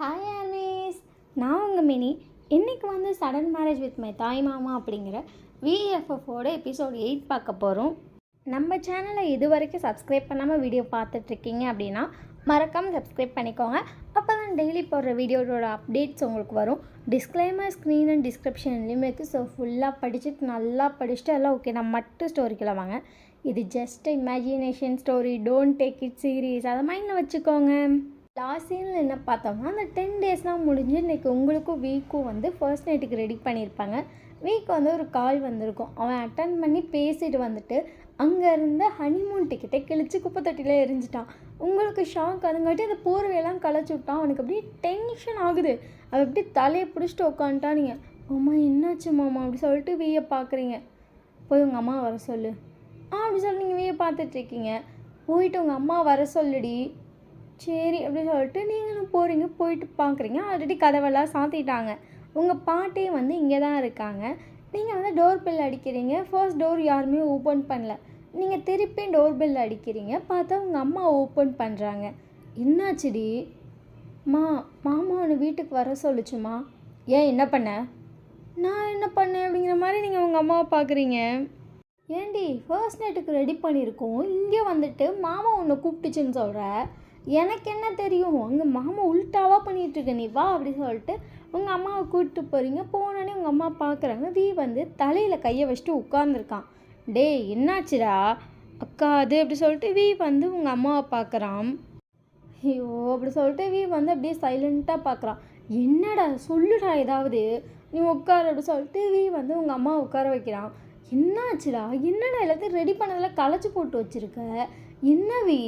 Hi always, நான் உங்கள் mini. இன்றைக்கி வந்து சடன் மேரேஜ் வித் மை தாய் மாமா அப்படிங்கிற விஎஃப்எஃபோட எபிசோட் 8 பார்க்க போகிறோம். நம்ம சேனலை இது வரைக்கும் சப்ஸ்கிரைப் பண்ணாமல் வீடியோ பார்த்துட்ருக்கீங்க அப்படின்னா மறக்காமல் சப்ஸ்கிரைப் பண்ணிக்கோங்க. அப்போ தான் டெய்லி போடுற வீடியோட அப்டேட்ஸ் உங்களுக்கு வரும். டிஸ்க்ளைமர் ஸ்க்ரீன் அண்ட் டிஸ்கிரிப்ஷன்லேயும் இருக்குது. ஸோ ஃபுல்லாக படிச்சுட்டு நல்லா படிச்சுட்டு எல்லாம் ஓகே. நம்ம மட்டும் ஸ்டோரிக்குள்ள வாங்க. இது just imagination story, don't take it serious, அதை மைண்டில் வச்சுக்கோங்க. லாஸ்ட் சீனில் என்ன பார்த்தோம்னா, அந்த 10 டேஸ்லாம் முடிஞ்சு இன்றைக்கி உங்களுக்கும் வீக்கும் வந்து ஃபர்ஸ்ட் நைட்டுக்கு ரெடி பண்ணியிருப்பாங்க. வீக் வந்து ஒரு கால் வந்திருக்கும். அவன் அட்டன் பண்ணி பேசிட்டு வந்துட்டு அங்கே இருந்த ஹனிமூன் டிக்கெட்டை கிழிச்சு குப்பை தொட்டியில் எரிஞ்சிட்டான். உங்களுக்கு ஷாக். அதுங்காட்டி அந்த போர்வையெல்லாம் களைச்சி விட்டான். அவனுக்கு அப்படியே டென்ஷன் ஆகுது. அவள் அப்படி தலையை பிடிச்சிட்டு உட்காந்துட்டா. நீங்கள் அம்மா என்னாச்சு மாமா அப்படி சொல்லிட்டு வீயை பார்க்குறீங்க. போய் உங்கள் அம்மா வர சொல்லு அப்படி சொல்லி நீங்கள் வீயை பார்த்துட்ருக்கீங்க. போயிட்டு உங்கள் அம்மா வர சொல்லுடி. சரி அப்படின்னு சொல்லிட்டு நீங்களும் போகிறீங்க. போயிட்டு பார்க்குறீங்க, ஆல்ரெடி கதவெல்லாம் சாத்திட்டாங்க. உங்கள் பாட்டி வந்து இங்கே தான் இருக்காங்க. நீங்கள் வந்து டோர் பெல் அடிக்கிறீங்க. ஃபர்ஸ்ட் டோர் யாருமே ஓப்பன் பண்ணல. நீங்கள் திருப்பி டோர் பெல் அடிக்கிறீங்க. பார்த்தா உங்கள் அம்மா ஓப்பன் பண்ணுறாங்க. என்னாச்சுடி? மாமா உன்னை வீட்டுக்கு வர சொல்லிச்சுமா. ஏன் என்ன பண்ண? நான் என்ன பண்ணேன் அப்படிங்கிற மாதிரி நீங்கள் உங்கள் அம்மாவை பார்க்குறீங்க. ஏண்டி ஃபர்ஸ்ட் நைட்டுக்கு ரெடி பண்ணியிருக்கோம், இங்கே வந்துட்டு மாமா உன்னை கூப்பிட்டுச்சுன்னு சொல்கிற. எனக்கு என்ன தெரியும்? அங்கே மாமா உள்டாவாக பண்ணிகிட்ருக்க, நீ வா அப்படி சொல்லிட்டு உங்கள் அம்மாவை கூப்பிட்டு போகிறீங்க. போனோடனே உங்கள் அம்மா பார்க்குறாங்க. வீ வந்து தலையில் கையை வச்சுட்டு உட்காந்துருக்கான். டே என்னாச்சுடா அக்கா அது அப்படி சொல்லிட்டு வீ வந்து உங்கள் அம்மாவை பார்க்குறான். ஐயோ அப்படி சொல்லிட்டு வீ வந்து அப்படியே சைலண்ட்டாக பார்க்குறான். என்னடா சொல்லுடா ஏதாவது, நீ உட்கார அப்படி சொல்லிட்டு வீ வந்து உங்கள் அம்மாவை உட்கார வைக்கிறான். என்னாச்சுடா? என்னடா எல்லாத்தையும் ரெடி பண்ணதில் களைச்சி போட்டு வச்சுருக்க? என்ன வீ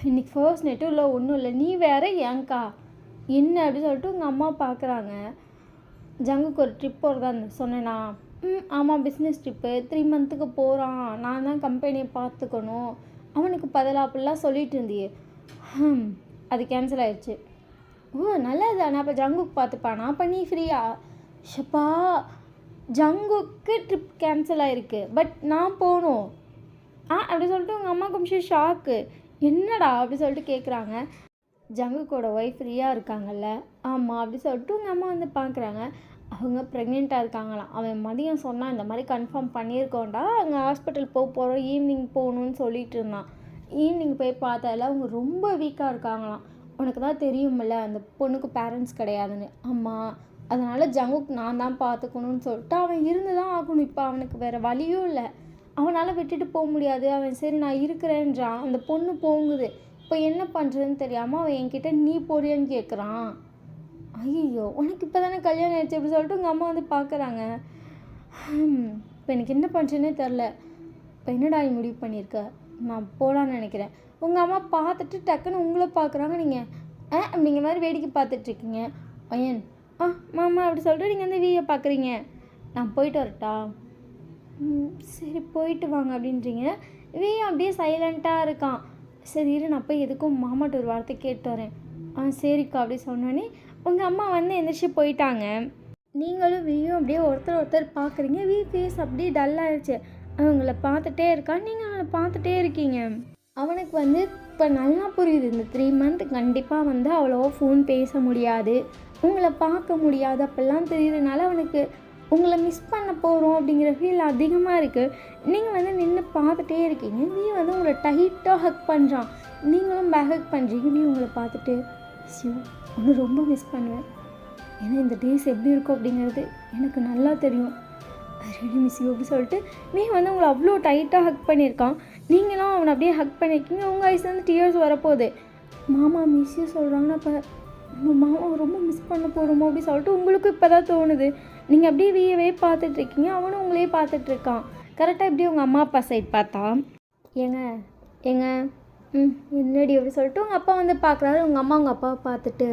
இன்றைக்கி ஃபர்ஸ்ட் நைட்டும் இல்லை ஒன்றும் இல்லை, நீ வேற ஏங்க்கா என்ன அப்படி சொல்லிட்டு உங்கள் அம்மா பார்க்குறாங்க. ஜங்குக்கு ஒரு ட்ரிப் போகிறதான்னு சொன்னேனா? ஆமாம், பிஸ்னஸ் ட்ரிப்பு 3 மந்த்துக்கு போகிறான். நான் தான் கம்பெனியை பார்த்துக்கணும். அவனுக்கு பதிலாக அப்படிலாம் சொல்லிட்டு இருந்தியே. அது கேன்சல் ஆயிடுச்சு. ஓ நல்லது தானே, அப்போ ஜங்குக்கு பார்த்துப்பானா? அப்போ நீ ஃப்ரீயா? ஷப்பா, ஜங்குக்கு ட்ரிப் கேன்சல் ஆகிருக்கு, பட் நான் போகணும் அப்படி சொல்லிட்டு உங்கள் அம்மா கொஞ்சம் ஷாக்கு. என்னடா அப்படி சொல்லிட்டு கேட்குறாங்க. ஜங்குக்கோட ஒய்ஃப் ஃப்ரீயாக இருக்காங்கல்ல? ஆமாம் அப்படி சொல்லிட்டு உங்கள் அம்மா வந்து பார்க்குறாங்க. அவங்க ப்ரெக்னெண்ட்டாக இருக்காங்களாம். அவன் மதியம் சொன்னான் இந்த மாதிரி கன்ஃபார்ம் பண்ணியிருக்கோண்டா, அங்கே ஹாஸ்பிட்டல் போகிறோம், ஈவினிங் போகணுன்னு சொல்லிட்டு இருந்தான். ஈவினிங் போய் பார்த்தால அவங்க ரொம்ப வீக்காக இருக்காங்களாம். உனக்கு தான் தெரியுமில்ல அந்த பொண்ணுக்கு பேரண்ட்ஸ் கிடையாதுன்னு. ஆமாம், அதனால் ஜங்குக்கு நான் தான் பார்த்துக்கணுன்னு சொல்லிட்டு அவன் இருந்து தான் ஆகணும். இப்போ அவனுக்கு வேறு வழியும் இல்லை, அவனால் விட்டுட்டு போக முடியாது. அவன் சரி நான் இருக்கிறேன்றான். அந்த பொண்ணு போங்குது. இப்போ என்ன பண்ணுறதுன்னு தெரியாமல் அவன் என்கிட்ட நீ போறியான்னு கேட்குறான். ஐயோ உனக்கு இப்போ தானே கல்யாணம் ஆயிடுச்சு அப்படி சொல்லிட்டு உங்கள் அம்மா வந்து பார்க்குறாங்க. இப்போ எனக்கு என்ன பண்ணுறேன்னே தெரில. இப்போ என்னடா நீ முடிவு பண்ணியிருக்க? நான் போகலான்னு நினைக்கிறேன். உங்கள் அம்மா பார்த்துட்டு டக்குன்னு உங்களை பார்க்குறாங்க. நீங்கள் அப்படிங்கிற மாதிரி வேடிக்கை பார்த்துட்ருக்கீங்க. பையன் மாமா அப்படி சொல்லிட்டு நீங்கள் வந்து வீயை பார்க்குறீங்க. நான் போயிட்டு வரட்டா? சரி போயிட்டு வாங்க அப்படின்றீங்க. இவன் அப்படியே சைலண்ட்டாக இருக்கான். சரி இரு நான் போய் எதுக்கும் மாமாட்ட ஒரு வார்த்தை கேட்டு வரேன். சரிக்கா அப்படி சொன்னோன்னே உங்கள் அம்மா வந்து எந்திரிச்சு போயிட்டாங்க. நீங்களும் வீயும் அப்படியே ஒருத்தர் பார்க்குறீங்க. வீ ஃபேஸ் அப்படியே டல்லாகிடுச்சு. அவங்கள பார்த்துட்டே இருக்கான், நீங்கள் அவனை பார்த்துட்டே இருக்கீங்க. அவனுக்கு வந்து இப்போ நல்லா புரியுது, இந்த 3 மந்த் கண்டிப்பாக வந்து அவ்வளோவா ஃபோன் பேச முடியாது, உங்களை பார்க்க முடியாது அப்படிலாம் தெரியுறதுனால அவனுக்கு உங்களை மிஸ் பண்ண போகிறோம் அப்படிங்கிற ஃபீல் அதிகமாக இருக்குது. நீங்கள் வந்து நின்று பார்த்துட்டே இருக்கீங்க. நீ வந்து உங்களை டைட்டாக ஹக் பண்ணுறான். நீங்களும் ஹக் பண்ணுறீங்க. நீ உங்களை பார்த்துட்டு ஒன்று ரொம்ப மிஸ் பண்ணுவேன், ஏன்னா இந்த டேஸ் எப்படி இருக்கும் அப்படிங்கிறது எனக்கு நல்லா தெரியும், ரெடி மிஸ் யூ அப்படி சொல்லிட்டு நீ வந்து உங்களை அவ்வளோ டைட்டாக ஹக் பண்ணியிருக்கான். நீங்களும் அவனை அப்படியே ஹக் பண்ணியிருக்கீங்க. உங்கள் ஐஸ் வந்து டியர்ஸ் வரப்போகுது. மாமா மிஸ் யூ சொல்கிறாங்கன்னா அப்போ நம்ம மாமா ரொம்ப மிஸ் பண்ண போகிறோமோ அப்படி சொல்லிட்டு உங்களுக்கு இப்போ தான் தோணுது. நீங்கள் அப்படியே வீயவே பார்த்துட்ருக்கீங்க. அவனும் உங்களே பார்த்துட்ருக்கான். கரெக்டாக எப்படி உங்கள் அம்மா அப்பா சைட் பார்த்தா ஏங்க என்னடி அப்படி சொல்லிட்டு உங்கள் அப்பா வந்து பார்க்குறாரு. உங்கள் அம்மா உங்கள் அப்பாவை பார்த்துட்டு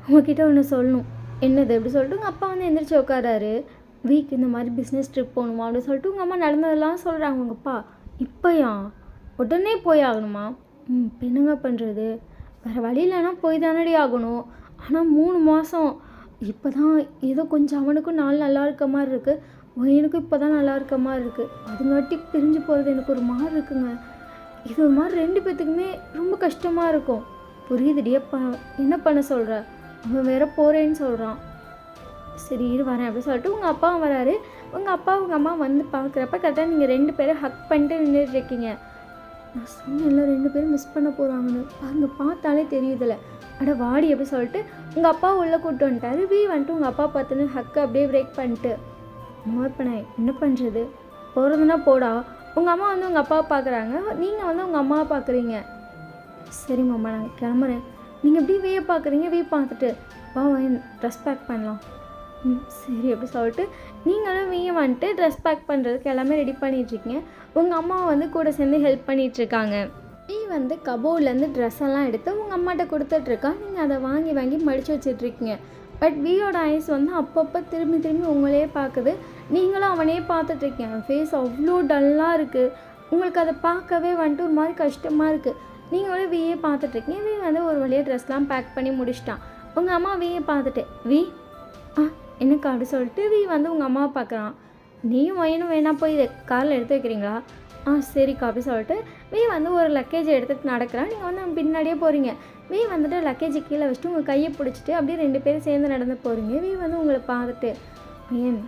உங்ககிட்ட ஒன்று சொல்லணும். என்னது அப்படி சொல்லிட்டு உங்கள் அப்பா வந்து எந்திரிச்சு உட்காராரு. வீக் இந்த மாதிரி பிஸ்னஸ் ட்ரிப் போகணுமா அப்படின்னு சொல்லிட்டு உங்கள் அம்மா நடந்ததெல்லாம் சொல்கிறாங்க. உங்கள் அப்பா இப்போயா உடனே போய் ஆகணுமா? இப்போ என்னங்க பண்ணுறது, வேறு வழி இல்லைன்னா போய் தானடி ஆகணும். ஆனால் 3 மாதம் இப்போ தான் ஏதோ கொஞ்சம் அவனுக்கும் நாள் நல்லா இருக்க மாதிரி இருக்குது, எனக்கும் இப்போ தான் நல்லா இருக்க மாதிரி இருக்குது. அதுங்காட்டி பிரிஞ்சு போகிறது எனக்கு ஒரு மாதிரி இருக்குங்க. இது ஒரு மாதிரி 2 பேர்த்துக்குமே ரொம்ப கஷ்டமாக இருக்கும். புரியுதுடி அப்பா, என்ன பண்ண சொல்கிற? அவன் வேற போகிறேன்னு சொல்கிறான். சரி இரு வரேன் அப்படின்னு சொல்லிட்டு உங்கள் அப்பாவும் வராரு. உங்கள் அப்பா உங்கள் அம்மா வந்து பார்க்குறப்ப கரெக்டாக நீங்கள் 2 பேரும் ஹக் பண்ணிட்டு நின்றுட்டு இருக்கீங்க. நான் சொன்னேன்ல 2 பேரும் மிஸ் பண்ண போகிறாங்கன்னு, பாருங்க பார்த்தாலே தெரியுதில்ல. அட வாடி அப்படி சொல்லிட்டு உங்கள் அப்பா உள்ளே கூப்பிட்டு வந்துட்டாரு. வந்துட்டு உங்கள் அப்பா பார்த்துன்னு ஹக்கை அப்படியே பிரேக் பண்ணிட்டு மோர்பனே என்ன பண்ணுறது, போகிறதுனா போடா. உங்கள் அம்மா வந்து உங்கள் அப்பாவை பார்க்குறாங்க, நீங்கள் வந்து உங்கள் அம்மாவை பார்க்குறீங்க. சரி மாமா நான் கிளம்புறேன். நீங்கள் எப்படி வீயை பார்க்குறீங்க, வீ பார்த்துட்டு வா ட்ரெஸ் பேக் பண்ணலாம். சரி அப்படி சொல்லிட்டு நீங்களும் வீயை வந்துட்டு ட்ரெஸ் பேக் பண்ணுறதுக்கு எல்லாமே ரெடி பண்ணிகிட்ருக்கீங்க. உங்கள் அம்மா வந்து கூட சேர்ந்து ஹெல்ப் பண்ணிகிட்ருக்காங்க. வீ வந்து கபோர்ட்லேருந்து ட்ரெஸ் எல்லாம் எடுத்து உங்கள் அம்மாட்ட கொடுத்துட்ருக்கா. நீங்கள் அதை வாங்கி வாங்கி மடித்து வச்சிட்ருக்கீங்க. பட் வீயோட ஐஸ் வந்து அப்பப்போ திரும்பி திரும்பி உங்களே பார்க்குது. நீங்களும் அவனையே பார்த்துட்ருக்கீங்க. அவன் ஃபேஸ் அவ்வளோ டல்லாக இருக்குது. உங்களுக்கு அதை பார்க்கவே வந்துட்டு ஒரு மாதிரி கஷ்டமாக இருக்குது. நீங்களும் வீயே பார்த்துட்ருக்கீங்க. வீ வந்து ஒரு வழியாக ட்ரெஸ்லாம் பேக் பண்ணி முடிச்சிட்டான். உங்கள் அம்மா வீயை பார்த்துட்டு வீ எனக்கு அப்படி சொல்லிட்டு வீ வந்து உங்கள் அம்மாவை பார்க்குறான். நீயும் வயனும் வேணா போய் இதை காரில் எடுத்து வைக்கிறீங்களா? சரிக்கா அப்படி சொல்லிட்டு வீ வந்து ஒரு லக்கேஜ் எடுத்துகிட்டு நடக்கிறான். நீங்கள் வந்து பின்னாடியே போகிறீங்க. வீ வந்துட்டு லக்கேஜ் கீழே வச்சுட்டு உங்கள் கையை பிடிச்சிட்டு அப்படியே 2 பேரும் சேர்ந்து நடந்து போகிறீங்க. வீ வந்து உங்களை பார்த்துட்டு ஏன்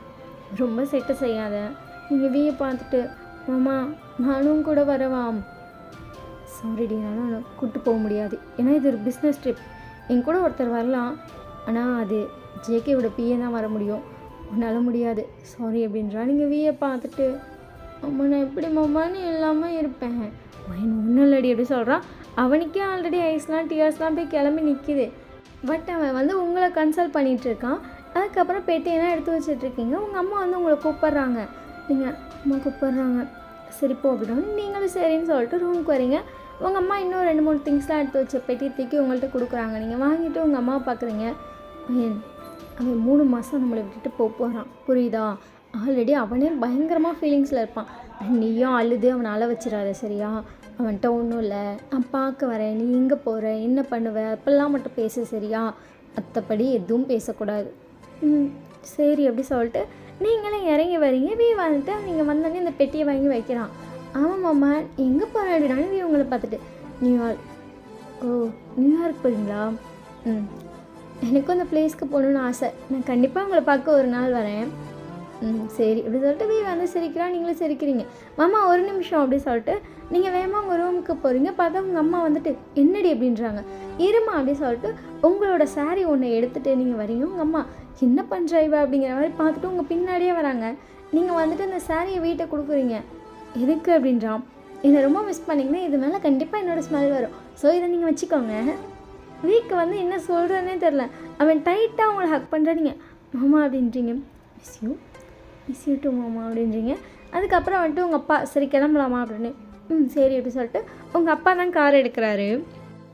ரொம்ப செட்டு செய்யாத. நீங்கள் வீயை பார்த்துட்டு மாமா நானும் கூட வரவாம். சாரிடி நானும் கூப்பிட்டு போக முடியாது, ஏன்னா இது ஒரு பிஸ்னஸ் ட்ரிப். என் கூட ஒருத்தர் வரலாம், ஆனால் அது ஜேகேவோட பிஏ தான் வர முடியும், உன்னால் முடியாது சாரி அப்படின்றா. நீங்கள் வீயை பார்த்துட்டு அம்மா நான் எப்படி மாமான்னு இல்லாமல் இருப்பேன், ஒன்றும் இல்லடி அப்படி சொல்கிறான். அவனுக்கே ஆல்ரெடி ஐஸ்லாம் டியர்ஸ்லாம் போய் கிளம்பி நிற்கிது. பட் அவன் வந்து உங்களை கன்சல்ட் பண்ணிகிட்ருக்கான். அதுக்கப்புறம் பெட்டியெல்லாம் எடுத்து வச்சிட்ருக்கீங்க. உங்கள் அம்மா வந்து உங்களை கூப்பிட்றாங்க. நீங்கள் அம்மா கூப்பிட்றாங்க சரி போ அப்படின்னா நீங்களும் சரின்னு சொல்லிட்டு ரூமுக்கு வரீங்க. உங்கள் அம்மா இன்னும் 2-3 திங்ஸ்லாம் எடுத்து வச்ச பெட்டி தூக்கி உங்கள்கிட்ட கொடுக்குறாங்க. நீங்கள் வாங்கிட்டு உங்கள் அம்மாவை பார்க்குறீங்க. அவன் 3 மாதம் நம்மளை விட்டுட்டு போகிறான், புரியுதா? ஆல்ரெடி அவனே பயங்கரமாக ஃபீலிங்ஸில் இருப்பான். நீயும் அழுது அவனை அழ வச்சிடாத சரியா? அவன்கிட்ட ஒன்றும் இல்லை, நான் பார்க்க வரேன், நீ எங்கே போகிற, என்ன பண்ணுவ, அப்பெல்லாம் மட்டும் பேச சரியா? மற்றபடி எதுவும் பேசக்கூடாது. சரி அப்படி சொல்லிட்டு நீங்களும் இறங்கி வரீங்க. வீ வந்துட்டு நீங்கள் வந்தோடனே இந்த பெட்டியை வாங்கி வைக்கிறான். ஆமாம் மாமா எங்கே போகிறேன் அப்படின்னா வீ உங்களை பார்த்துட்டு நியூயார்க். நியூயார்க் போகிறீங்களா? எனக்கும் அந்த பிளேஸ்க்கு போகணுன்னு ஆசை, நான் கண்டிப்பாக உங்களை பார்க்க ஒரு நாள் வரேன். சரி அப்படி சொல்லிட்டு வீ வந்து சிரிக்கிறா. நீங்களும் சிரிக்கிறீங்க. மாமா ஒரு நிமிஷம் அப்படி சொல்லிட்டு நீங்கள் வேகமாக உங்கள் ரூமுக்கு போகிறீங்க. பார்த்தா உங்கள் அம்மா வந்துட்டு என்னடி அப்படின்றாங்க. இருமா அப்படி சொல்லிட்டு உங்களோட சாரீ ஒன்று எடுத்துகிட்டு நீங்கள் வரீங்க. உங்கள் அம்மா என்ன பண்ணுற இவ அப்படிங்கிற மாதிரி பார்த்துட்டு உங்கள் பின்னாடியே வராங்க. நீங்கள் வந்துட்டு அந்த சாரியை வீட்டை கொடுக்குறீங்க. எதுக்கு அப்படின்றான். என்னை ரொம்ப மிஸ் பண்ணிங்கன்னா இது மேலே கண்டிப்பாக என்னோடய ஸ்மெல் வரும், ஸோ இதை நீங்கள் வச்சுக்கோங்க. வீக்கு வந்து என்ன சொல்கிறதுனே தெரில. அவன் டைட்டாக அவங்கள ஹக் பண்ணுறீங்க. மாமா அப்படின்றீங்க. மிஸ் யூ டூ மாமா அப்படின்றீங்க. அதுக்கப்புறம் வந்துட்டு உங்கள் அப்பா சரி கிளம்பலாமா அப்படின்னு. சரி அப்படி சொல்லிட்டு உங்கள் அப்பா தான் கார் எடுக்கிறாரு.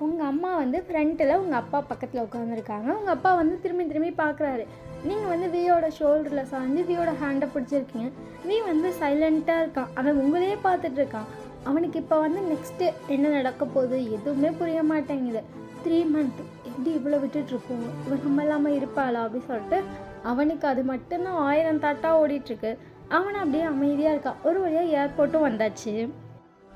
உங்கள் அம்மா வந்து ஃப்ரண்ட்டில் உங்கள் அப்பா பக்கத்தில் உட்காந்துருக்காங்க. உங்கள் அப்பா வந்து திரும்பி பார்க்குறாரு. நீங்கள் வந்து வீயோட ஷோல்டரில் சாஞ்சு வீயோட ஹேண்டை பிடிச்சிருக்கீங்க. வீ வந்து சைலண்ட்டாக இருக்கான். அவன் உங்களையே பார்த்துட்டு இருக்கான். அவனுக்கு இப்போ வந்து நெக்ஸ்ட்டு என்ன நடக்க போகுது எதுவுமே புரிய மாட்டேங்குது. 3 மந்த் எப்படி இவ்வளோ விட்டுட்ருப்போம், இவன் நம்ம இல்லாமல் இருப்பாளா அப்படி சொல்லிட்டு அவனுக்கு அது மட்டும்தான் 1000 தாட்டாக ஓடிட்டுருக்கு. அவனை அப்படியே அமைதியாக இருக்கான். ஒரு வழியாக ஏர்போர்ட்டும் வந்தாச்சு.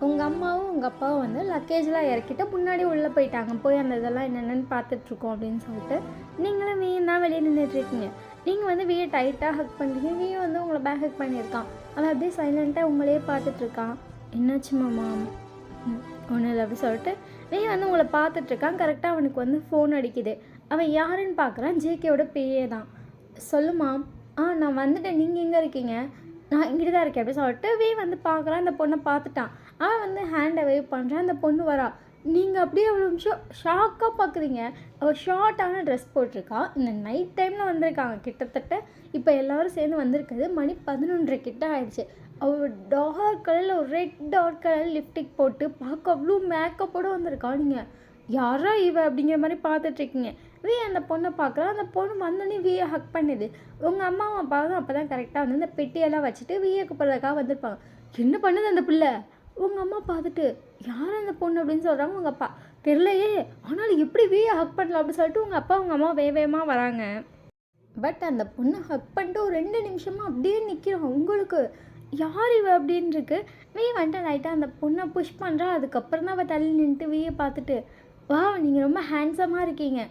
உங்கள் அம்மாவும் உங்கள் அப்பாவும் வந்து லக்கேஜெலாம் இறக்கிட்டு முன்னாடி உள்ளே போயிட்டாங்க. போய் அந்த இதெல்லாம் என்னென்னு பார்த்துட்ருக்கோம் அப்படின்னு சொல்லிட்டு நீங்களும் வீயும் தான் வெளியே நின்றுட்டுருக்கீங்க. நீங்கள் வந்து வீயை டைட்டாக ஹக் பண்ணுறீங்க. வீயும் வந்து உங்களை பேக் ஹக் பண்ணியிருக்கான். அவன் அப்படியே சைலண்ட்டாக உங்களையே பார்த்துட்ருக்கான். என்னாச்சு மாமா? ஒன்றும் இல்லை அப்படி சொல்லிட்டு வீ வந்து உங்களை பார்த்துட்ருக்கான். கரெக்டாக அவனுக்கு வந்து ஃபோன் அடிக்குது. அவன் யாருன்னு பார்க்குறான். ஜேகேவோட பிஏ தான். சொல்லுமா? நான் வந்துட்டேன், நீங்கள் எங்கே இருக்கீங்க? நான் இங்கிட்டு தான் இருக்கேன் அப்படி சொல்லிட்டு வீ வந்து பார்க்குறான். அந்த பொண்ணை பார்த்துட்டான். அவன் வந்து ஹேண்டை வேவ் பண்ணுறான். அந்த பொண்ணு வரா. நீங்கள் அப்படியே அவ்வளோ நிமிஷம் ஷாக்காக பார்க்குறீங்க. அவள் ஷார்ட்டான ட்ரெஸ் போட்டிருக்கா. இந்த நைட் டைமில் வந்திருக்காங்க. கிட்டத்தட்ட இப்போ எல்லோரும் சேர்ந்து வந்திருக்குது. மணி 11:30 கிட்ட ஆயிடுச்சு. அவள் டார்க் கலரில் ஒரு ரெட் டார்க் கலர் லிப்டிக் போட்டு பார்க்க அவ்வளோ மேக்கப்போடு வந்திருக்கா. நீங்கள் யாரா இவ அப்படிங்கிற மாதிரி பார்த்துட்ருக்கீங்க. வீ அந்த பொண்ணை பார்க்குறா. அந்த பொண்ணு வந்தோடனே வீயை ஹக் பண்ணுது. உங்கள் அம்மாவும் அப்பாவும் அப்போ தான் கரெக்டாக வந்து இந்த பெட்டியெல்லாம் வச்சுட்டு வீயை கூப்பிட்றதுக்காக வந்திருப்பாங்க. என்ன பண்ணுது அந்த பிள்ளை? உங்கள் அம்மா பார்த்துட்டு யார் அந்த பொண்ணு அப்படின்னு சொல்கிறாங்க. உங்கள் அப்பா தெரியலையே, ஆனாலும் எப்படி வீயை ஹக் பண்ணலாம் அப்படின்னு சொல்லிட்டு உங்கள் அப்பா உங்கள் அம்மா வேகமாக வராங்க. பட் அந்த பொண்ணை ஹக் பண்ணிட்டு ஒரு 2 நிமிஷமாக அப்படியே நிற்கிறோம். உங்களுக்கு யார் இவ அப்படின்னு இருக்கு. வீ வந்துட்டு லைட்டாக அந்த பொண்ணை புஷ் பண்ணுறா. அதுக்கப்புறம் தான் அவள் தள்ளி நின்றுட்டு வீயை பார்த்துட்டு வா நீங்கள் ரொம்ப ஹேண்ட்ஸமாக இருக்கீங்க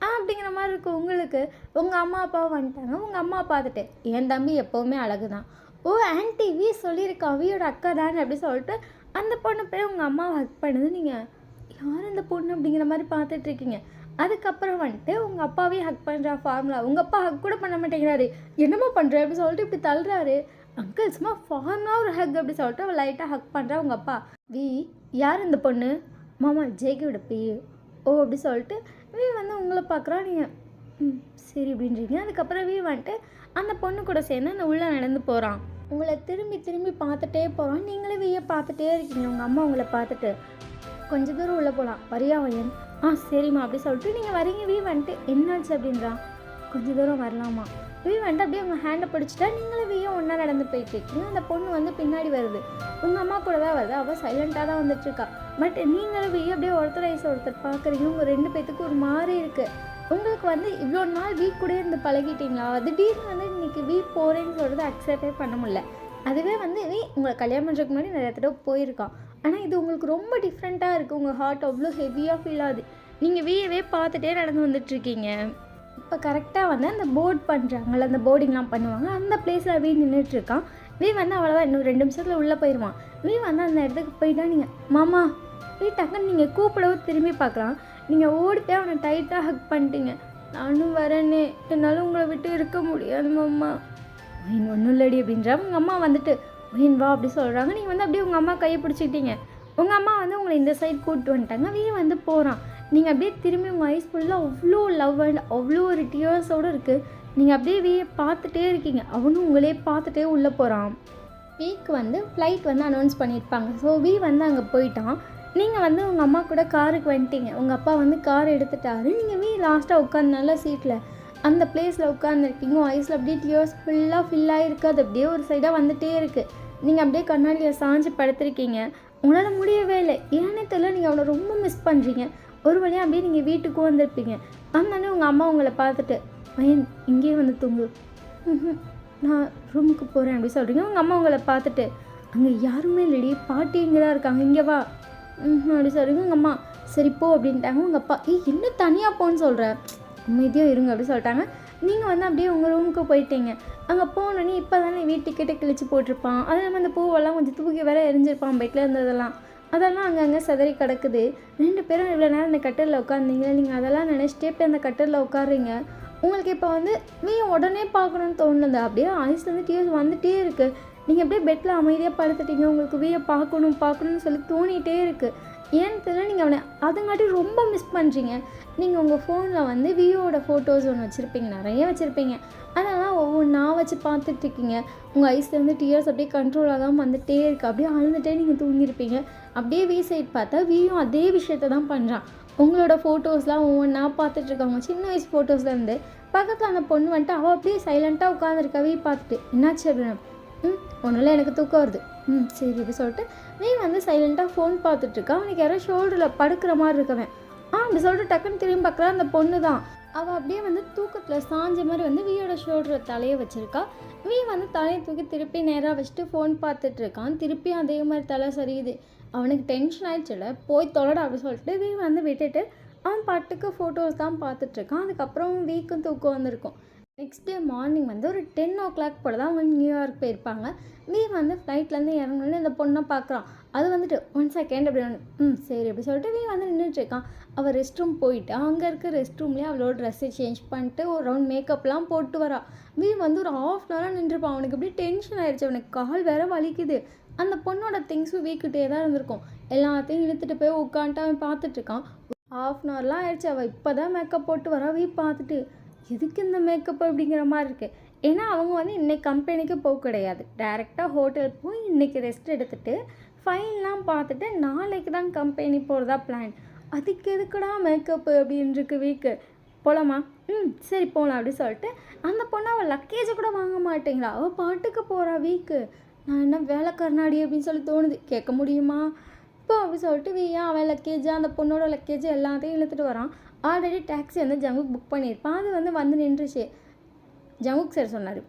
அப்படிங்கிற மாதிரி இருக்கும் உங்களுக்கு. உங்கள் அம்மா அப்பாவும் வந்துட்டாங்க. உங்கள் அம்மா பார்த்துட்டு என் தம்பி எப்போவுமே அழகு தான். ஓ ஆன்ட்டி வீ சொல்லியிருக்கா வீயோட அக்கா தானே அப்படி சொல்லிட்டு அந்த பொண்ணு போய் உங்கள் அம்மாவை ஹக் பண்ணுது. நீங்கள் யார் இந்த பொண்ணு அப்படிங்கிற மாதிரி பார்த்துட்ருக்கீங்க. அதுக்கப்புறம் வந்துட்டு உங்கள் அப்பாவே ஹக் பண்ணுறா ஃபார்முலா. உங்கள் அப்பா ஹக் கூட பண்ண மாட்டேங்கிறாரு. என்னம்மா பண்ணுற அப்படி சொல்லிட்டு இப்படி தள்ளுறாரு. அங்கிள் சும்மா ஃபார்முலா ஒரு ஹக் அப்படி சொல்லிட்டு அவள் லைட்டாக ஹக் பண்ணுறா. உங்கள் அப்பா வி யார் இந்த பொண்ணு? மாமா ஜேகியோட பேர். ஓ அப்படி சொல்லிட்டு வீ வந்து உங்களை பார்க்குறா. நீங்கள் சரி அப்படின்றீங்க. அதுக்கப்புறம் வீ வந்துட்டு அந்த பொண்ணு கூட சேர்ந்து அந்த உள்ளே நடந்து போகிறான். உங்களை திரும்பி திரும்பி பார்த்துட்டே போகிறான். நீங்களே வீயை பார்த்துட்டே இருக்கீங்க. உங்கள் அம்மா உங்களை பார்த்துட்டு கொஞ்சம் தூரம் உள்ளே போகலாம் வரியா வயன்? சரிம்மா அப்படி சொல்லிட்டு நீங்கள் வரீங்க. வீ வந்துட்டு என்னாச்சு அப்படின்றான். கொஞ்சம் தூரம் வரலாமா? வீ வந்துட்டு அப்படியே உங்கள் ஹேண்டை பிடிச்சிட்டா. நீங்களே வீயும் ஒன்றா நடந்து போயிட்டுருக்கீங்க. அந்த பொண்ணு வந்து பின்னாடி வருது. உங்கள் அம்மா கூட தான் வருது. அவள் சைலண்ட்டாக தான் வந்துட்டுருக்கா. பட் நீங்களும் வீ அப்படியே ஒருத்தர் ஐஸ் ஒருத்தர் பார்க்குறீங்க. உங்கள் 2 பேத்துக்கு ஒரு மாதிரி இருக்குது. உங்களுக்கு வந்து இவ்வளோ நாள் வீக் கூட இருந்து பழகிட்டீங்களா? திடீர்னு வந்து இன்றைக்கி வீ போகிறேன்னு சொல்கிறது அக்செப்டே பண்ண முடியல. அதுவே வந்து வீ உங்களை கல்யாணம் பண்ணுறதுக்கு முன்னாடி நிறைய தடவை போயிருக்கான். ஆனால் இது உங்களுக்கு ரொம்ப டிஃப்ரெண்ட்டாக இருக்குது. உங்கள் ஹார்ட் அவ்வளோ ஹெவியாக ஃபீல் ஆகுது. நீங்கள் வீயவே பார்த்துட்டே நடந்து வந்துட்டுருக்கீங்க. இப்போ கரெக்டாக வந்து அந்த போர்ட் பண்ணுறாங்கள்ல, அந்த போர்டிங்லாம் பண்ணுவாங்க. அந்த பிளேஸில் வீ நின்றுட்டுருக்கான். வீ வந்து அவ்வளோதான் இன்னும் 2 நிமிஷத்தில் உள்ளே போயிடுவான். வீ வந்து அந்த இடத்துக்கு போயிட்டா நீங்கள் மாமா வீ டக்குன்னு நீங்கள் கூப்பிடவும் திரும்பி பார்க்கலாம். நீங்கள் ஓடிட்டே அவனை டைட்டாக ஹக் பண்ணிட்டீங்க. நானும் வரேனே, என்னால் உங்களை விட்டு இருக்க முடியாது மாமா. ஒயின் ஒன்றும் இல்லடி அப்படின்றா. உங்கள் அம்மா வந்துட்டு ஒயின் வா அப்படி சொல்கிறாங்க. நீங்கள் வந்து அப்படியே உங்கள் அம்மா கையை பிடிச்சிக்கிட்டீங்க. உங்கள் அம்மா வந்து உங்களை இந்த சைடு கூப்பிட்டு வந்துட்டாங்க. வீ வந்து போகிறான். நீங்கள் அப்படியே திரும்பி உங்கள் ஐஸ் ஃபுல்லாக அவ்வளோ லவ் அண்ட் அவ்வளோ ஒரு டியர்ஸோடு இருக்குது. நீங்கள் அப்படியே வீயை பார்த்துட்டே இருக்கீங்க. அவனும் உங்களே பார்த்துட்டே உள்ளே போகிறான். வீக்கு வந்து ஃப்ளைட் வந்து அனௌன்ஸ் பண்ணியிருப்பாங்க. ஸோ வீ வந்து அங்கே போயிட்டான். நீங்கள் வந்து உங்கள் அம்மா கூட காருக்கு வந்துட்டீங்க. உங்கள் அப்பா வந்து கார் எடுத்துட்டாரு. நீங்கள் வீ லாஸ்ட்டாக உட்காந்து நல்ல சீட்டில் அந்த பிளேஸில் உட்காந்துருக்கீங்க. ஐஸில் அப்படியே டியர்ஸ் ஃபுல்லாக ஃபில் ஆகிருக்கு. அது அப்படியே ஒரு சைடாக வந்துகிட்டே இருக்குது. நீங்கள் அப்படியே கண்ணாடியில் சாஞ்சு படுத்துருக்கீங்க. உங்களால் முடியவே இல்லை. ஏன்னே தெரியல, நீங்கள் அவனை ரொம்ப மிஸ் பண்ணுறீங்க. ஒரு வழியாக அப்படியே நீங்கள் வீட்டுக்கும் வந்திருப்பீங்க. அதனாலே உங்கள் அம்மா உங்களை பார்த்துட்டு பையன் இங்கேயே வந்து தூங்கு, நான் ரூமுக்கு போகிறேன் அப்படி சொல்கிறீங்க. உங்கள் அம்மா உங்களை பார்த்துட்டு அங்கே யாருமே இல்லடி, பாட்டி இங்கே தான் இருக்காங்க, இங்கே வா அப்படி சொல்கிறீங்க. உங்கள் அம்மா சரி போ அப்படின்ட்டாங்க. உங்கள் அப்பா என்ன தனியாக போன்னு சொல்கிற, அமைதியாக இருங்க அப்படி சொல்லிட்டாங்க. நீங்கள் வந்து அப்படியே உங்கள் ரூமுக்கு போயிட்டீங்க. அங்கே போனோன்னே இப்போ தானே டிக்கெட்டை கிழிச்சு போட்டிருப்பான். அது இல்லாமல் அந்த பூவெல்லாம் கொஞ்சம் தூக்கி வேற எரிஞ்சிருப்பான் பெட்டில் இருந்ததெல்லாம். அதெல்லாம் அங்கங்கே சிதறி கிடக்குது. 2 பேரும் இவ்வளோ நேரம் அந்த கட்டிலில் உட்காந்திங்க. நீங்கள் அதெல்லாம் நினச்சிட்டே போய் அந்த கட்டிலில் உட்காடுறீங்க. உங்களுக்கு இப்போ வந்து உடனே பார்க்கணுன்னு தோணுது. அப்படியே ஐஸ்லேருந்து டியர்ஸ் வந்துகிட்டே இருக்குது. நீங்கள் அப்படியே பெட்டில் அமைதியாக படுத்துட்டீங்க. உங்களுக்கு வீயை பார்க்கணும்னு சொல்லி தோணிகிட்டே இருக்குது. ஏன்னு தெரியல, நீங்கள் அவனை அதுங்காட்டி ரொம்ப மிஸ் பண்ணுறீங்க. நீங்கள் உங்கள் ஃபோனில் வந்து வியோட ஃபோட்டோஸ் ஒன்று வச்சுருப்பீங்க, நிறைய வச்சுருப்பீங்க. அதெல்லாம் ஒவ்வொன்றா வச்சு பார்த்துட்ருக்கீங்க. உங்கள் ஐஸ்லேருந்து டியர்ஸ் அப்படியே கண்ட்ரோல் ஆகாமல் வந்துகிட்டே இருக்குது. அப்படியே அழுந்துகிட்டே நீங்கள் தூங்கியிருப்பீங்க. அப்படியே வீ சைட் பார்த்தா வீயும் அதே விஷயத்தை தான் பண்ணுறான். உங்களோட ஃபோட்டோஸ்லாம் ஒவ்வொன்றா பார்த்துட்ருக்காங்க. சின்ன வயசு ஃபோட்டோஸ்லேருந்து பக்கத்தில் அந்த பொண்ணு வந்துட்டு அவள் அப்படியே சைலண்ட்டாக உட்காந்துருக்கா. வீ பார்த்துட்டு என்னாச்சு அப்படின்னு, ஒன்றும் இல்லை எனக்கு தூக்கம் வருது, சரி அப்படி சொல்லிட்டு நீ வந்து சைலண்ட்டாக ஃபோன் பார்த்துட்ருக்கா. அவனுக்கு யாரோ ஷோல்டரில் படுக்கிற மாதிரி இருக்கவன் அப்படி சொல்லிட்டு டக்குன்னு திரும்பி பார்க்குறா. அந்த பொண்ணு தான். அவள் அப்படியே வந்து தூக்கத்தில் சாஞ்ச மாதிரி வந்து வீயோட ஷோல்டரில் தலையை வச்சுருக்கா. வீ வந்து தலையை தூக்கி திருப்பி நேராக வச்சுட்டு ஃபோன் பார்த்துட்ருக்கான். திருப்பி அதே மாதிரி தலை சரியுது. அவனுக்கு டென்ஷன் ஆகிடுச்சுல, போய் தொலைடா அப்படி சொல்லிட்டு வீ வந்து விட்டுட்டு அவன் பாட்டுக்கு ஃபோட்டோஸ் தான் பார்த்துட்ருக்கான். அதுக்கப்புறம் வீக்கும் தூக்கம் வந்திருக்கும். நெக்ஸ்ட் டே மார்னிங் வந்து ஒரு 10 o'clock போல் தான் அவங்க நியூயார்க் போயிருப்பாங்க. வீ வந்து ஃப்ளைட்லேருந்து இறங்கணுன்னு இந்த பொண்ணை பார்க்குறான். அது வந்துட்டு 1 செகண்ட் அப்படி ஒன்று சரி அப்படி சொல்லிட்டு வீ வந்து நின்றுட்டுருக்கான். அவள் ரெஸ்ட் ரூம் போயிட்டு அங்கே இருக்க ரெஸ்ட் ரூம்லேயே அவளோட ட்ரெஸ்ஸை சேஞ்ச் பண்ணிட்டு ஒரு ரவுண்ட் மேக்கப்லாம் போட்டு வரா. வீ வந்து ஒரு 1/2 hour நின்றுப்பான். அவனுக்கு அப்படியே டென்ஷன் ஆயிடுச்சு. அவனுக்கு கால் வேற வலிக்குது. அந்த பொண்ணோட திங்ஸும் வீக்கிட்டே தான் இருந்திருக்கும். எல்லாத்தையும் இழுத்துட்டு போய் உட்காந்துட்டு அவன் பார்த்துட்ருக்கான். 1/2 hourலாம் ஆயிடுச்சு. அவள் இப்போ தான் மேக்கப் போட்டு வரா. வீ பார்த்துட்டு எதுக்கு இந்த மேக்கப் அப்படிங்கிற மாதிரி இருக்குது. ஏன்னா அவங்க வந்து இன்றைக்கி கம்பெனிக்கு போக கிடையாது, டைரெக்டாக ஹோட்டல் போய் இன்றைக்கி ரெஸ்ட் எடுத்துகிட்டு ஃபைல்லாம் பார்த்துட்டு நாளைக்கு தான் கம்பெனி போகிறதா பிளான். அதுக்கு எதுக்குடா மேக்கப்பு அப்படின்னு இருக்கு வீக்கு. போகலாமா? சரி போகலாம் அப்படி சொல்லிட்டு அந்த பொண்ணு அவள் லக்கேஜை கூட வாங்க மாட்டேங்கிறா. அவள் பாட்டுக்கு போகிறா வீக்கு. நான் என்ன வேலைக்காரனாடி அப்படின்னு சொல்லி தோணுது. கேட்க முடியுமா இப்போ அப்படி சொல்லிட்டு வீயா அவன் லக்கேஜ் அந்த பொண்ணோட லக்கேஜ் எல்லாத்தையும் இழுத்துட்டு வரான். ஆல்ரெடி டாக்ஸி வந்து ஜங்குக் புக் பண்ணியிருப்பான். அது வந்து நின்றுச்சு. ஜங்குக் சார் சொன்னார்,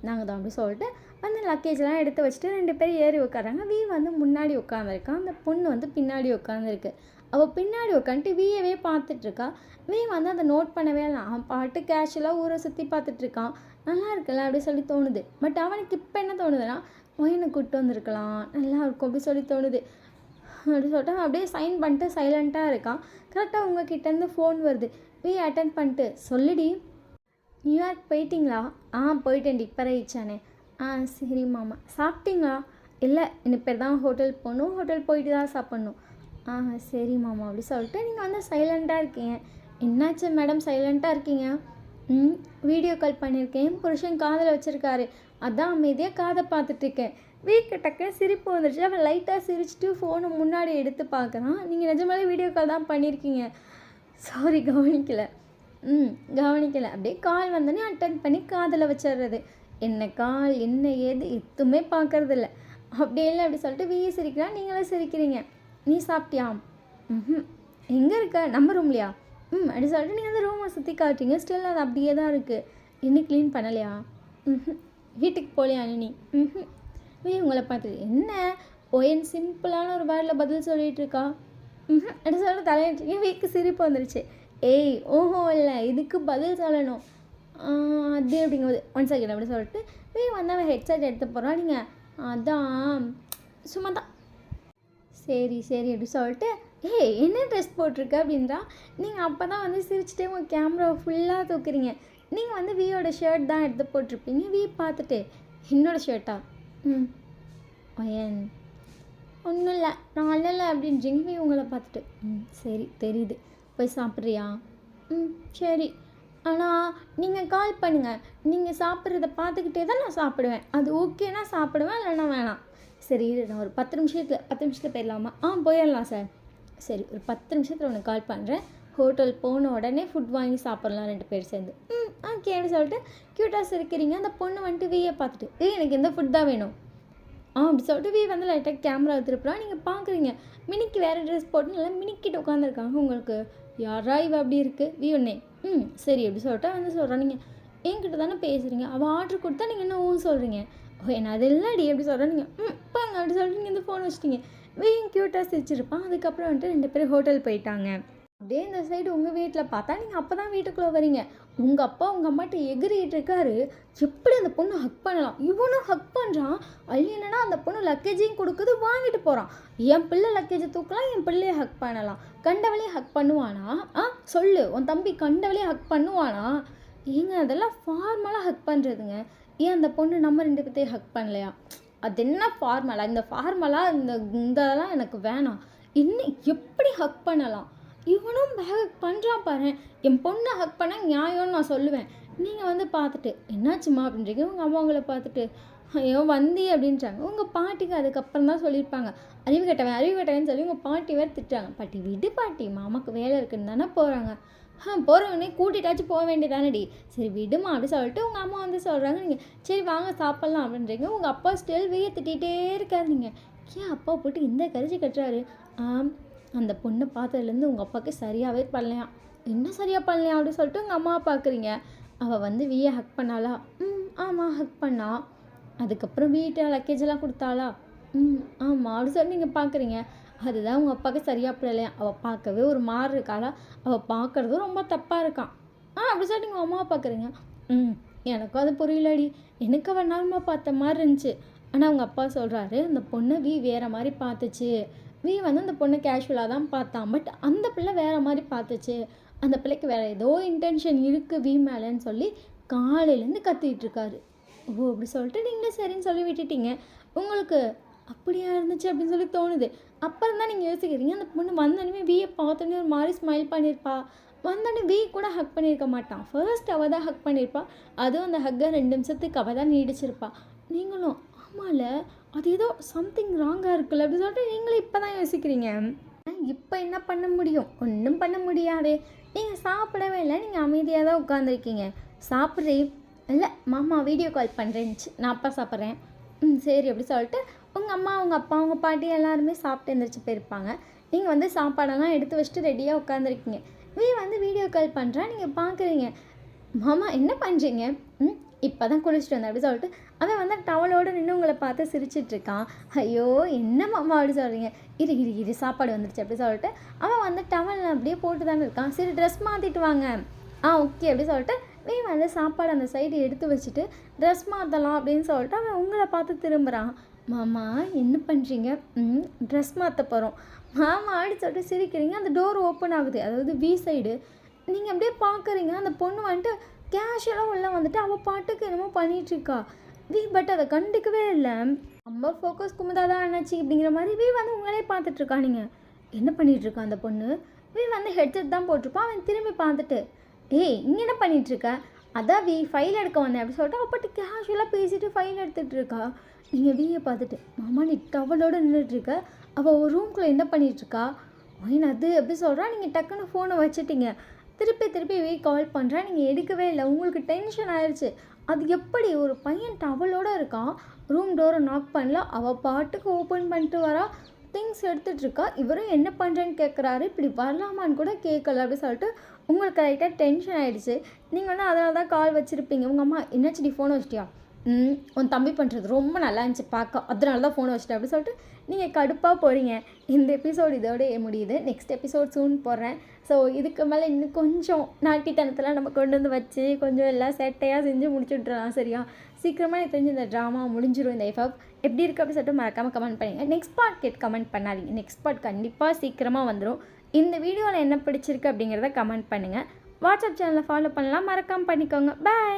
நாங்கள் தான் அப்படி சொல்லிட்டு வந்து லக்கேஜெலாம் எடுத்து வச்சுட்டு 2 பேர் ஏறி உட்காராங்க. வீ வந்து முன்னாடி உட்காந்துருக்கான். அந்த பொண்ணு வந்து பின்னாடி உட்காந்துருக்கு. அவள் பின்னாடி உட்காந்துட்டு வீயவே பார்த்துட்ருக்கா. வீ வந்து அதை நோட் பண்ணவே இல்லை. அவன் பாட்டு கேஷுவலாக ஊரை சுற்றி பார்த்துட்ருக்கான். நல்லா இருக்குல்ல அப்படி சொல்லி தோணுது. பட் அவனுக்கு இப்போ என்ன தோணுதுன்னா, பையனை கூப்பிட்டு வந்திருக்கலாம், நல்லா இருக்கும் அப்படி சொல்லி தோணுது. அப்படி சொல்லிட்டு அவன் அப்படியே சைன் பண்ணிட்டு சைலண்ட்டாக இருக்கான். கரெக்டாக உங்ககிட்டேருந்து ஃபோன் வருது. வீ அட்டன் பண்ணிட்டு, சொல்லுடி, நியூயார்க் போயிட்டீங்களா? போயிட்டேன்டி, இப்போ ரீச்சானே. சரி மாமா. சாப்பிட்டீங்களா? இல்லை, இனி பேர் தான் ஹோட்டல் போகணும், ஹோட்டல் போயிட்டு தான் சாப்பிட்ணும். சரி மாமா அப்படி சொல்லிட்டு நீங்கள் வந்து சைலண்ட்டாக இருக்கீங்க. என்னாச்சு மேடம் சைலண்ட்டாக இருக்கீங்க? வீடியோ கால் பண்ணியிருக்கேன், புருஷன் காதில் வச்சுருக்காரு, அதான் அமைதியாக காதை பார்த்துட்ருக்கேன். வீக்கு டக்கு சிரிப்பு வந்துடுச்சு. அவன் லைட்டாக சிரிச்சுட்டு ஃபோனை முன்னாடி எடுத்து பார்க்குறான். நீங்கள் நிஜமாலே வீடியோ கால் தான் பண்ணியிருக்கீங்க. சாரி கவனிக்கலை. கவனிக்கலை. அப்படியே கால் வந்தோடனே அட்டன் பண்ணி காதில் வச்சிடுறது. என்ன கால் என்ன ஏது எதுவுமே பார்க்கறதில்ல. அப்படியே இல்லை அப்படி சொல்லிட்டு வீ சிரிக்கிறா, நீங்களும் சிரிக்கிறீங்க. நீ சாப்பிட்டியா? எங்கே இருக்க? நம்ம ரூம்லையா? அப்படி சொல்லிட்டு நீங்கள் அந்த ரூமை சுற்றி காட்டுறீங்க. ஸ்டில் அது அப்படியே தான் இருக்குது. இன்னும் க்ளீன் பண்ணலையா? வீட்டுக்கு போகலையா நீ? வீ உங்களை பார்த்து என்ன ஒயன் சிம்பிளான ஒரு வேர்டில் பதில் சொல்லிகிட்டு இருக்கா. அப்படி சொல்லிட்டு தலையிட்டு வீக்கு சிரிப்பு வந்துருச்சு. ஏய் ஓஹோ இல்லை, இதுக்கு பதில் சொல்லணும் அது அப்படிங்கும்போது 1 செகண்ட் அப்படி சொல்லிட்டு வீ வந்து அவன் ஹெட்செட் எடுத்து போகிறான். நீங்கள் அதான் சும்மா தான். சரி சரி அப்படி சொல்லிட்டு, என்ன ட்ரெஸ் போட்டிருக்க அப்படின்றா. நீங்கள் அப்போ தான் வந்து சிரிச்சுட்டே உங்கள் கேமராவை ஃபுல்லாக தூக்குறீங்க. நீங்கள் வந்து வீயோட ஷர்ட் தான் எடுத்து போட்டிருப்பீங்க. வீ பார்த்துட்டு, என்னோடய ஷர்ட்டா? ஒயன் ஒன்றும் இல்லை, நான் அல்லல அப்படின்றீங்க. வீ உங்களை பார்த்துட்டு, சரி தெரியுது, போய் சாப்பிட்றியா? சரி, ஆனால் நீங்கள் கால் பண்ணுங்கள், நீங்கள் சாப்பிட்றத பார்த்துக்கிட்டே தான் நான் சாப்பிடுவேன். அது ஓகேனா சாப்பிடுவேன், இல்லைன்னா வேணாம். சரி நான் ஒரு 10 நிமிஷத்தில் போயிடலாமா? போயிடலாம் சார். சரி ஒரு 10 நிமிஷத்தில் உனக்கு கால் பண்ணுறேன். ஹோட்டல் போன உடனே ஃபுட் வாங்கி சாப்பிட்லாம் 2 பேர் சேர்ந்து. ஓகேன்னு சொல்லிட்டு க்யூட்டாக சிரிக்கிறீங்க. அந்த பொண்ணு வந்துட்டு வீயை பார்த்துட்டு, எனக்கு எந்த ஃபுட் தான் வேணும் அப்படி சொல்லிட்டு வீ வந்து லைட்டாக கேமரா திருப்புறா. நீங்கள் பார்க்குறீங்க மினிக்கு வேறு ட்ரெஸ் போட்டு நல்லா மினிக்கிட்டு உட்காந்துருக்காங்க. உங்களுக்கு யாரா இவ அப்படி இருக்குது? வீ ஒன்னே சரி அப்படி சொல்லிட்டு வந்து சொல்கிறேன். நீங்கள் என்கிட்ட தானே பேசுகிறீங்க, அவள் ஆர்டர் கொடுத்தா நீங்கள் என்ன சொல்கிறீங்க? என்ன அது இல்லடி எப்படி சொல்கிறேன். நீங்கள் பாங்க அப்படி சொல்லிட்டு நீங்கள் இந்த ஃபோன் வச்சிட்டிங்க. வீயும் க்யூட்டாக சிரிச்சிருப்பான். அதுக்கப்புறம் வந்துட்டு 2 பேரும் ஹோட்டல் போயிட்டாங்க. அப்படியே இந்த சைடு உங்கள் வீட்டில் பார்த்தா நீங்கள் அப்போ தான் வீட்டுக்குள்ளே வரீங்க. உங்கள் அப்பா உங்கள் அம்மாட்ட எகிரிட்டு இருக்காரு. எப்படி அந்த பொண்ணு ஹக் பண்ணலாம்? இவனும் ஹக் பண்ணுறான். அது என்னன்னா அந்த பொண்ணு லக்கேஜையும் கொடுக்குது, வாங்கிட்டு போகிறான். என் பிள்ளை லக்கேஜை தூக்கலாம், என் பிள்ளையை ஹக் பண்ணலாம். கண்டவளையே ஹக் பண்ணுவானா? சொல்லு, உன் தம்பி கண்டவளையே ஹக் பண்ணுவானா? ஏங்க அதெல்லாம் ஃபார்மலாக ஹக் பண்ணுறதுங்க. ஏன் அந்த பொண்ணு நம்ம 2 பேர்த்தையும் ஹக் பண்ணலையா? அது என்ன ஃபார்மலாக? இந்த ஃபார்மலாக இதெல்லாம் எனக்கு வேணாம். இன்னும் எப்படி ஹக் பண்ணலாம்? இவனும் ஹக் பண்ணுறான் பாரு. என் பொண்ணை ஹக் பண்ண நியாயம்னு நான் சொல்லுவேன். நீங்கள் வந்து பார்த்துட்டு என்னாச்சுமா அப்படின்றீங்க. உங்கள் அம்மா உங்களை பார்த்துட்டு ஐயோ வந்தி அப்படின்றாங்க. உங்கள் பாட்டிக்கு அதுக்கப்புறம் தான் சொல்லியிருப்பாங்க, அறிவு கட்டவன்னு சொல்லி உங்கள் பாட்டி வேறு திட்டுறாங்க. பாட்டி விடு பாட்டி, மாமாக்கு வேலை இருக்குன்னு தானே போகிறாங்க. போகிறவனே கூட்டிகிட்டாச்சும் போக வேண்டியதானடி. சரி விடுமா அப்படி சொல்லிட்டு உங்கள் அம்மா வந்து சொல்கிறாங்க. நீங்கள் சரி வாங்க சாப்பிட்லாம் அப்படின்றீங்க. உங்கள் அப்பா ஸ்டில் வீயை திட்டிகிட்டே இருக்காரு. நீங்கள் ஏன் அப்பா போட்டு இந்த கரிச்சி கட்டுறாரு? அந்த பொண்ணை பார்த்ததுலேருந்து உங்கள் அப்பாவுக்கு சரியாகவே பண்ணலையாம். என்ன சரியாக பண்ணலையா அப்படின்னு சொல்லிட்டு உங்கள் அம்மாவை பார்க்குறீங்க. அவள் வந்து வீயை ஹக் பண்ணாளா? ஆமாம் ஹக் பண்ணா. அதுக்கப்புறம் வீட்டை லக்கேஜெல்லாம் கொடுத்தாளா? ஆமாம் அப்படி சொல்லி நீங்கள் பார்க்குறீங்க. அதுதான் உங்கள் அப்பாவுக்கு சரியாக படலையா. அவள் பார்க்கவே ஒரு மாறு இருக்காளா? அவள் பார்க்குறதும் ரொம்ப தப்பாக இருக்கான். அப்படி சொல்லி நீங்கள் அம்மாவை பார்க்குறீங்க. எனக்கும் அது புரியலடி, எனக்கு அவள் நார்மலாக பார்த்த மாதிரி இருந்துச்சு. ஆனால் அவங்க அப்பா சொல்கிறாரு, அந்த பொண்ணை வீ வேறு மாதிரி பார்த்துச்சு. வீ வந்து அந்த பொண்ணை கேஷுவலாக தான் பார்த்தான். பட் அந்த பிள்ளை வேறு மாதிரி பார்த்துச்சு. அந்த பிள்ளைக்கு வேறு ஏதோ இன்டென்ஷன் இருக்குது வீ மேலேன்னு சொல்லி காலையிலேருந்து கத்திகிட்டு இருக்காரு. அப்படி சொல்லிட்டு நீங்களே சரின்னு சொல்லி விட்டுட்டீங்க. உங்களுக்கு அப்படியா இருந்துச்சு அப்படின்னு சொல்லி தோணுது. அப்புறம் தான் நீங்கள் யோசிக்கிறீங்க, அந்த பொண்ணு வந்தோடனே வீயை பார்த்தோன்னே ஒரு மாதிரி ஸ்மைல் பண்ணியிருப்பா. வந்தோடனே வீ கூட ஹக் பண்ணியிருக்க மாட்டான். ஃபர்ஸ்ட் அவள் தான் ஹக் பண்ணியிருப்பா. அதுவும் அந்த ஹக்கை 2 நிமிஷத்துக்கு அவள் தான் நீடிச்சிருப்பா. நீங்களும் ஆமாம்ல அது ஏதோ சம்திங் ராங்காக இருக்குல்ல அப்படின்னு சொல்லிட்டு நீங்களும் இப்போ தான் யோசிக்கிறீங்க. இப்போ என்ன பண்ண முடியும்? ஒன்றும் பண்ண முடியாதே. நீங்கள் சாப்பிடவே இல்லை, நீங்கள் அமைதியாக தான் உட்காந்துருக்கீங்க. சாப்பிட்றே இல்லை மாமா வீடியோ கால் பண்ணுறேன்னுச்சு, நான் அப்பா சாப்பிட்றேன். சரி அப்படி சொல்லிட்டு உங்கள் அம்மா உங்கள் அப்பா உங்கள் பாட்டி எல்லாருமே சாப்பிட்டு எழுந்திரிச்சு போயிருப்பாங்க. நீங்கள் வந்து சாப்பாடெல்லாம் எடுத்து வச்சுட்டு ரெடியாக உட்காந்துருக்கீங்க. வீ வந்து வீடியோ கால் பண்ணுறா. நீங்கள் பார்க்குறீங்க. மாமா என்ன பண்ணுறீங்க? இப்போ தான் குளிச்சுட்டு வந்தேன் அப்படி சொல்லிட்டு அவன் வந்து டவலோடு நின்று உங்களை பார்த்து சிரிச்சிட்ருக்கான். ஐயோ என்ன மாமா அப்படி சொல்கிறீங்க, இரு சாப்பாடு வந்துடுச்சு அப்படி சொல்லிட்டு அவன் வந்து டவல் அப்படியே போட்டு தானே இருக்கான். சரி ட்ரெஸ் மாற்றிட்டு வாங்க, ஓகே அப்படி சொல்லிட்டு நீ வந்து சாப்பாடு அந்த சைடு எடுத்து வச்சுட்டு ட்ரெஸ் மாற்றலாம் அப்படின்னு சொல்லிட்டு அவன் உங்களை பார்த்து திரும்புகிறான். மாமா என்ன பண்ணுறீங்க? ட்ரெஸ் மாற்ற போகிறோம் மாமா அப்படி சொல்லிட்டு சிரிக்கிறீங்க. அந்த டோர் ஓப்பன் ஆகுது, அதாவது வி சைடு. நீங்கள் அப்படியே பார்க்குறீங்க, அந்த பொண்ணு வந்துட்டு கேஷுவலாக உள்ள வந்துட்டு அவள் பாட்டுக்கு என்னமோ பண்ணிகிட்ருக்கா. பட் அதை கண்டுக்கவே இல்லை. நம்ம ஃபோக்கஸ் குமுதா தான் என்னாச்சு அப்படிங்கிற மாதிரி வந்து உங்களே பார்த்துட்ருக்கா. நீங்கள் என்ன பண்ணிகிட்ருக்கா அந்த பொண்ணு? வந்து ஹெட்செட் தான் போட்டிருப்பான். அவன் திரும்பி பார்த்துட்டு இங்கே என்ன பண்ணிகிட்ருக்க? அதான் ஃபைல் எடுக்க வந்தேன் அப்படி சொல்லிட்டு அவள் கேஷுவலாக பேசிட்டு ஃபைல் எடுத்துகிட்டு இருக்கா. நீங்கள் வீயை பார்த்துட்டு மாமா நீ டவலோடு நின்றுட்டுருக்க, அவள் ஒரு ரூம்குள்ளே என்ன பண்ணிகிட்ருக்கா அது அப்படி சொல்கிறா. நீங்கள் டக்குன்னு ஃபோனை வச்சுட்டீங்க. திருப்பி கால் பண்ணுறேன், நீங்கள் எடுக்கவே இல்லை. உங்களுக்கு டென்ஷன் ஆயிடுச்சு. அது எப்படி ஒரு பையன் டவலோடு இருக்கான், ரூம் டோரை நாக் பண்ணல, அவள் பாட்டுக்கு ஓப்பன் பண்ணிட்டு வரா, திங்ஸ் எடுத்துகிட்ருக்கா. இவரும் என்ன பண்ணுறேன்னு கேட்குறாரு, இப்படி வரலாமான்னு கூட கேட்கல அப்படி சொல்லிட்டு உங்களுக்கு லைட்டாக டென்ஷன் ஆகிடுச்சு. நீங்கள் வந்து அதனால தான் கால் வச்சுருப்பீங்க. உங்கள் அம்மா என்னாச்சு நீ ஃபோனை வச்சிட்டியா? உன் தம்பி பண்ணுறது ரொம்ப நல்லா இருந்துச்சு பார்க்க, அதனால தான் ஃபோனை வச்சுட்டேன் அப்படி சொல்லிட்டு நீங்கள் கடுப்பாக போகிறீங்க. இந்த எபிசோடு இதோட முடியுது. நெக்ஸ்ட் எபிசோட் சூன் போடுறேன். ஸோ இதுக்கு மேலே இன்னும் கொஞ்சம் நாட்டித்தனத்தெல்லாம் நம்ம கொண்டு வந்து வச்சு கொஞ்சம் எல்லாம் சேட்டையாக செஞ்சு முடிச்சுட்றலாம். சரியா? சீக்கிரமாக எனக்கு தெரிஞ்சு இந்த ட்ராமா முடிஞ்சிடும். இந்த எஃப்எஃப் எப்படி இருக்குது அப்படின்னு சொல்லிட்டு மறக்காமல் கமெண்ட் பண்ணுங்கள். நெக்ஸ்ட் பார்ட் கமெண்ட் பண்ணாதீங்க. நெக்ஸ்ட் பார்ட் கண்டிப்பாக சீக்கிரமாக வந்துடும். இந்த வீடியோவில் என்ன பிடிச்சிருக்கு அப்படிங்கிறத கமெண்ட் பண்ணுங்கள். வாட்ஸ்அப் சேனலை ஃபாலோ பண்ணலாம், மறக்காமல் பண்ணிக்கோங்க. பாய்.